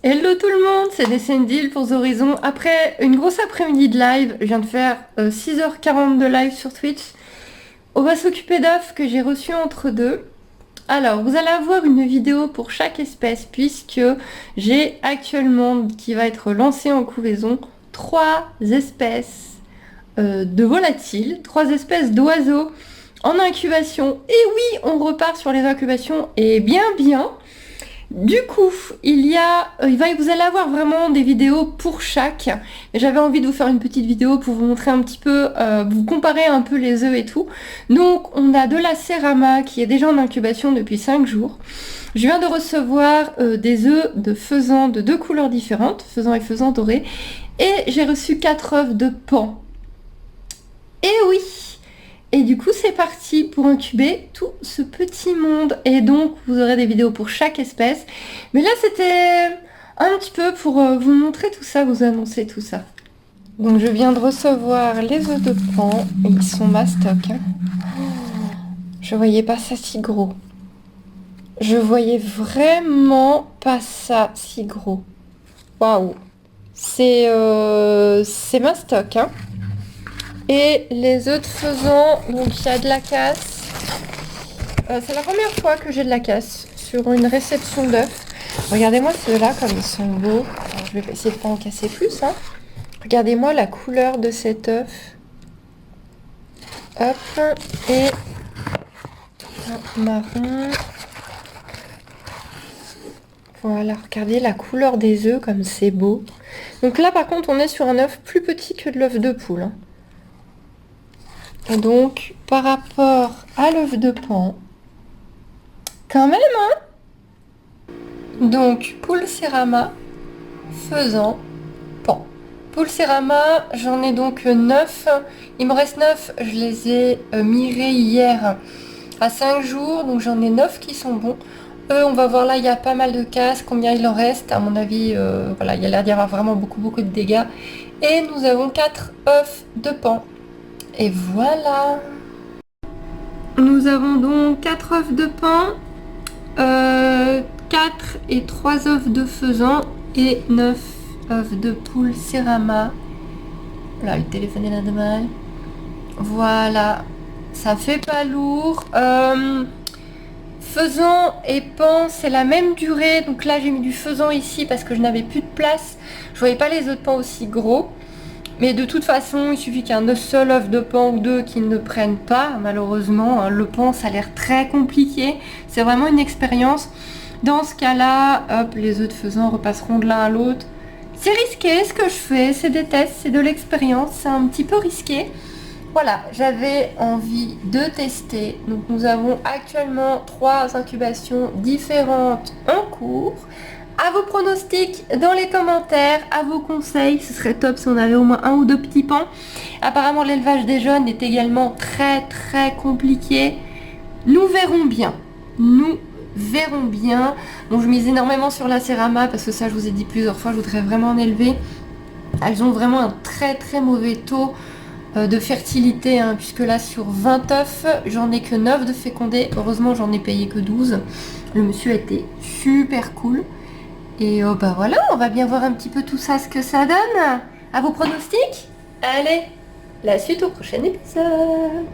Hello tout le monde, c'est Descendil pour The Horizon. Après une grosse après-midi de live, je viens de faire 6h40 de live sur Twitch. On va s'occuper d'œufs que j'ai reçus entre deux. Alors, vous allez avoir une vidéo pour chaque espèce puisque j'ai actuellement, qui va être lancée en couvaison, 3 espèces de volatiles, 3 espèces d'oiseaux en incubation. Et oui, on repart sur les incubations et bien bien. Du coup, vous allez avoir vraiment des vidéos pour chaque. Et j'avais envie de vous faire une petite vidéo pour vous montrer un petit peu, vous comparer un peu les œufs et tout. Donc, on a de la Cérama qui est déjà en incubation depuis 5 jours. Je viens de recevoir des œufs de faisan de 2 couleurs différentes, faisan et faisan doré. Et j'ai reçu 4 œufs de pan. Et oui! Et du coup, c'est parti pour incuber tout ce petit monde. Et donc, vous aurez des vidéos pour chaque espèce. Mais là, c'était un petit peu pour vous montrer tout ça, vous annoncer tout ça. Donc, je viens de recevoir les œufs de pan. Et ils sont mastoc. Hein. Je voyais pas ça si gros. Je voyais vraiment pas ça si gros. Waouh! C'est mastoc, hein. Et les œufs de faisan, donc il y a de la casse. C'est la première fois que j'ai de la casse sur une réception d'œufs. Regardez-moi ceux-là comme ils sont beaux. Alors, je vais essayer de pas en casser plus. Hein. Regardez-moi la couleur de cet œuf. Hop, et un marron. Voilà, regardez la couleur des œufs comme c'est beau. Donc là par contre on est sur un œuf plus petit que de l'œuf de poule. Hein. Et donc, par rapport à l'œuf de pan, quand même, hein. Donc, poule Cérama, faisan, pan. Poule Cérama, j'en ai donc 9. Il me reste 9, je les ai mirés hier à 5 jours, donc j'en ai 9 qui sont bons. Eux, on va voir là, il y a pas mal de casse, combien il en reste. À mon avis, voilà, il y a l'air d'y avoir vraiment beaucoup de dégâts. Et nous avons 4 œufs de pan. Et voilà. Nous avons donc 4 œufs de pan, 4 et 3 œufs de faisan et 9 œufs de poule Cérama. Là, le téléphone est là demain. Voilà, ça fait pas lourd. Faisan et pan, c'est la même durée. Donc là, j'ai mis du faisan ici parce que je n'avais plus de place. Je voyais pas les œufs de pan aussi gros. Mais de toute façon, il suffit qu'un seul œuf de pan ou deux qui ne prennent pas, malheureusement. Hein, le pan, ça a l'air très compliqué. C'est vraiment une expérience. Dans ce cas-là, hop, les œufs de faisan repasseront de l'un à l'autre. C'est risqué ce que je fais, c'est des tests, c'est de l'expérience, c'est un petit peu risqué. Voilà, j'avais envie de tester. Donc nous avons actuellement 3 incubations différentes en cours. À vos pronostics dans les commentaires, à vos conseils, ce serait top si on avait au moins 1 ou 2 petits pans. Apparemment l'élevage des jeunes est également très compliqué. Nous verrons bien. Nous verrons bien. Bon, je mise énormément sur la Cérama parce que ça je vous ai dit plusieurs fois, je voudrais vraiment en élever. Elles ont vraiment un très mauvais taux de fertilité, hein, puisque là sur 20 œufs, j'en ai que 9 de fécondés. Heureusement j'en ai payé que 12. Le monsieur a été super cool. Et bah voilà, on va bien voir un petit peu tout ça, ce que ça donne. À vos pronostics? Allez, la suite au prochain épisode.